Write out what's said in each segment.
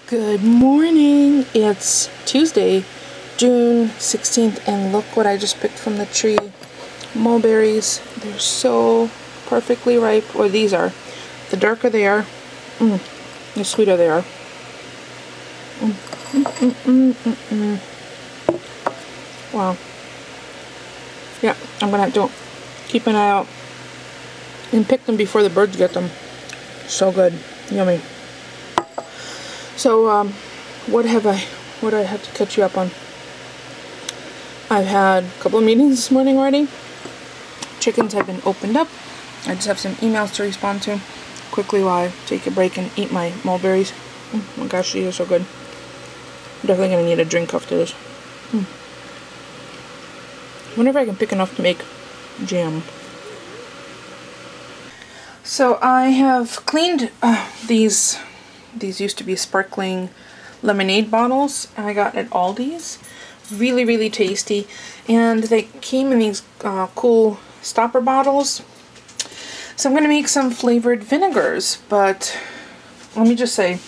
Good morning. It's Tuesday, June 16th, and look what I just picked from the tree. Mulberries. They're so perfectly ripe, or these are. The darker they are, the sweeter they are. Wow. Yeah, I'm gonna have to keep an eye out and pick them before the birds get them. So good. Yummy. So, what do I have to catch you up on? I've had a couple of meetings this morning already. Chickens have been opened up. I just have some emails to respond to quickly while I take a break and eat my mulberries. Oh my gosh, these are so good. I'm definitely going to need a drink after this. Wonder if I can pick enough to make jam. So I have cleaned these used to be sparkling lemonade bottles I got at Aldi's. Really, really tasty. And they came in these cool stopper bottles. So I'm going to make some flavored vinegars. But let me just say,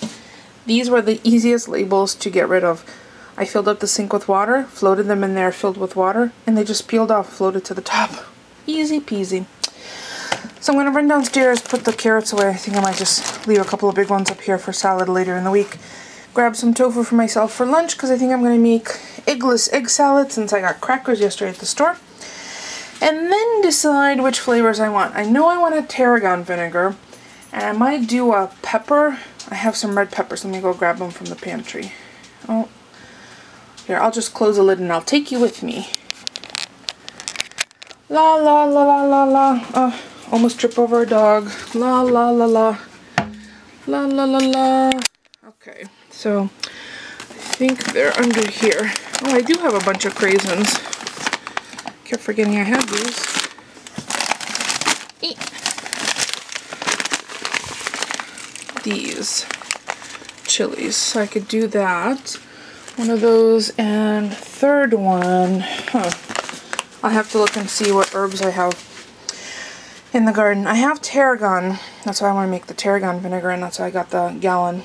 these were the easiest labels to get rid of. I filled up the sink with water, floated them in there filled with water, and they just peeled off, floated to the top. Easy peasy. So I'm going to run downstairs, put the carrots away. I think I might just leave a couple of big ones up here for salad later in the week. Grab some tofu for myself for lunch because I think I'm going to make eggless egg salad since I got crackers yesterday at the store. And then decide which flavors I want. I know I want a tarragon vinegar, and I might do a pepper. I have some red peppers. Let me go grab them from the pantry. Oh, here, I'll just close the lid and I'll take you with me. La la la la la la. Oh. Almost trip over a dog. La la la la. La la la la. Okay, so I think they're under here. Oh, I do have a bunch of craisins. Kept forgetting I had these. Eat. These chilies. So I could do that. One of those, and third one. I'll have to look and see what herbs I have in the garden. I have tarragon. That's why I want to make the tarragon vinegar, and that's why I got the gallon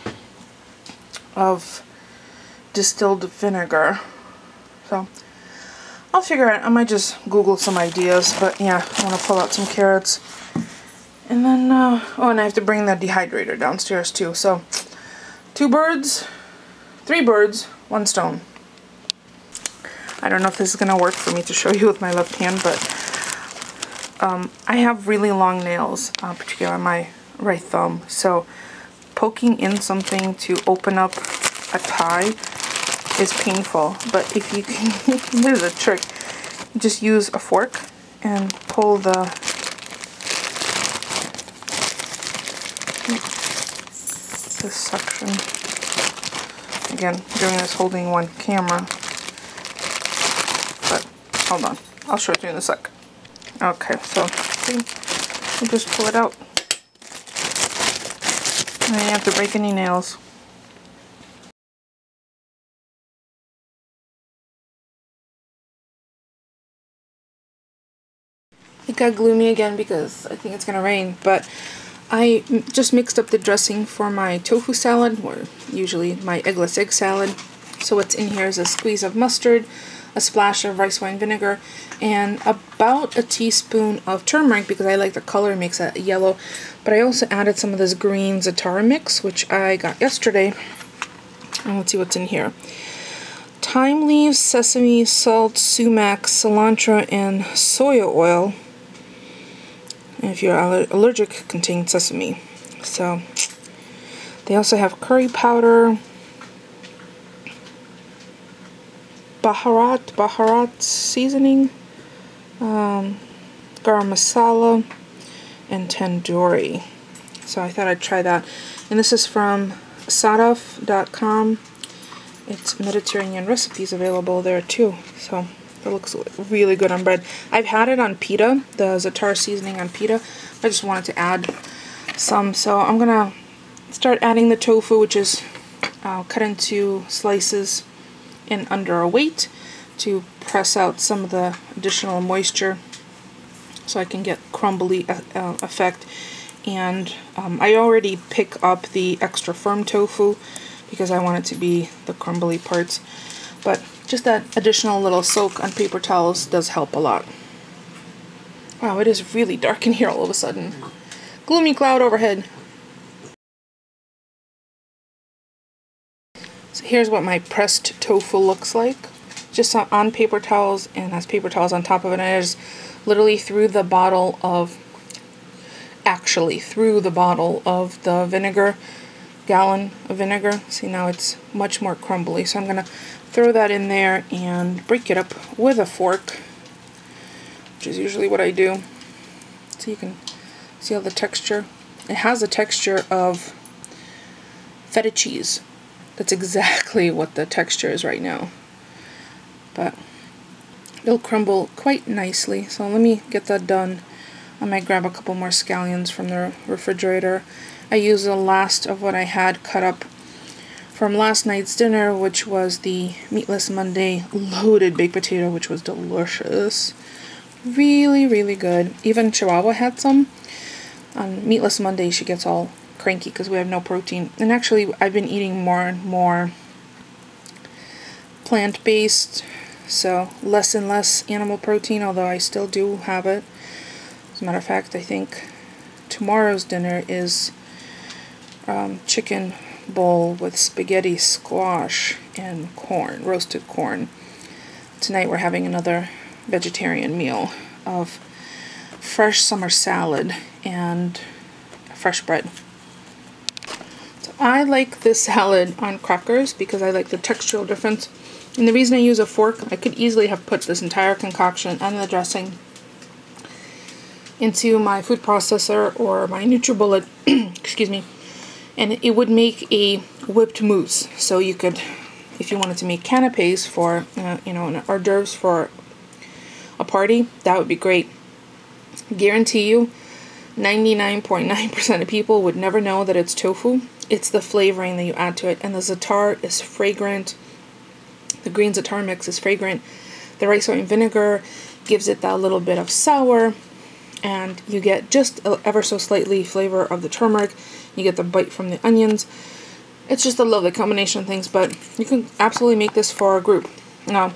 of distilled vinegar. So I'll figure it out. I might just Google some ideas, but yeah, I want to pull out some carrots. And then, oh, and I have to bring the dehydrator downstairs too. So 3 birds, 1 stone. I don't know if this is going to work for me to show you with my left hand, but I have really long nails, particularly on my right thumb, so poking in something to open up a tie is painful. But if you can, there's a trick. Just use a fork and pull this section. Again, doing this holding one camera, but hold on, I'll show it to you in a sec. Okay, so see, we'll just pull it out. And you have to break any nails. It got gloomy again because I think it's gonna rain, but I just mixed up the dressing for my tofu salad, or usually my eggless egg salad. So what's in here is a squeeze of mustard, a splash of rice wine vinegar, and about a teaspoon of turmeric because I like the color, it makes it yellow. But I also added some of this green za'atar mix, which I got yesterday. And let's see what's in here. Thyme leaves, sesame, salt, sumac, cilantro, and soya oil. And if you're allergic, contains sesame. So they also have curry powder, Baharat seasoning, garam masala, and tandoori. So I thought I'd try that. And this is from sadaf.com. It's Mediterranean recipes available there too. So it looks really good on bread. I've had it on pita, the za'atar seasoning on pita. I just wanted to add some. So I'm gonna start adding the tofu, which is cut into slices in under a weight to press out some of the additional moisture so I can get crumbly effect. And I already pick up the extra firm tofu because I want it to be the crumbly parts. But just that additional little soak on paper towels does help a lot. Wow, it is really dark in here all of a sudden. Gloomy cloud overhead. So here's what my pressed tofu looks like. Just on paper towels, and has paper towels on top of it. And I just literally threw the bottle of the vinegar, gallon of vinegar. See, now it's much more crumbly. So I'm going to throw that in there and break it up with a fork, which is usually what I do. So you can see all the texture. It has a texture of feta cheese. That's exactly what the texture is right now. But it'll crumble quite nicely. So let me get that done. I might grab a couple more scallions from the refrigerator. I used the last of what I had cut up from last night's dinner, which was the Meatless Monday loaded baked potato, which was delicious. Really, really good. Even Chihuahua had some. On Meatless Monday, she gets all cranky because we have no protein. And actually, I've been eating more and more plant-based, so less and less animal protein, although I still do have it. As a matter of fact, I think tomorrow's dinner is chicken bowl with spaghetti squash and corn, roasted corn. Tonight we're having another vegetarian meal of fresh summer salad and fresh bread. So I like this salad on crackers because I like the textural difference. And the reason I use a fork, I could easily have put this entire concoction and the dressing into my food processor or my NutriBullet, excuse me, and it would make a whipped mousse. So you could, if you wanted to make canapes for, you know, an hors d'oeuvres for a party, that would be great. Guarantee you, 99.9% of people would never know that it's tofu. It's the flavoring that you add to it, and the za'atar is fragrant. The green za'atar mix is fragrant. The rice wine vinegar gives it that little bit of sour, and you get just ever so slightly flavor of the turmeric. You get the bite from the onions. It's just a lovely combination of things, but you can absolutely make this for a group. Now,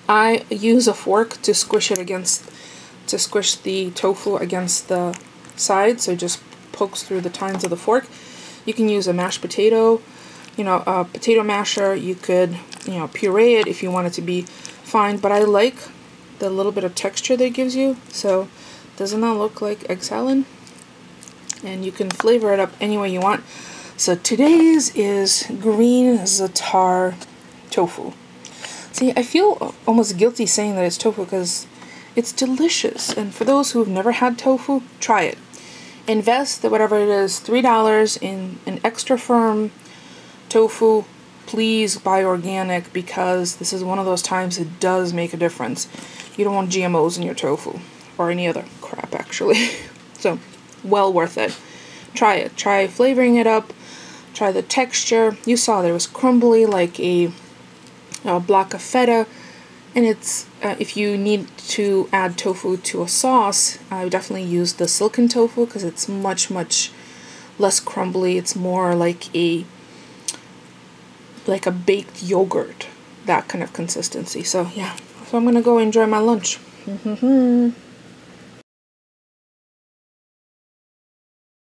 I use a fork to squish the tofu against the side, so it just pokes through the tines of the fork. You can use a mashed potato, you know, a potato masher. You could, you know, puree it if you want it to be fine, but I like the little bit of texture that it gives you. So doesn't that look like egg salad? And you can flavor it up any way you want. So today's is green za'atar tofu. See, I feel almost guilty saying that it's tofu because it's delicious. And for those who've never had tofu, try it. Invest whatever it is, $3 in an extra firm tofu. Please buy organic because this is one of those times it does make a difference. You don't want GMOs in your tofu or any other crap actually. So well worth it. Try it. Try flavoring it up. Try the texture. You saw there was crumbly like a block of feta. And it's, if you need to add tofu to a sauce, I would definitely use the silken tofu because it's much, much less crumbly. It's more like a baked yogurt, that kind of consistency. So yeah, so I'm gonna go enjoy my lunch.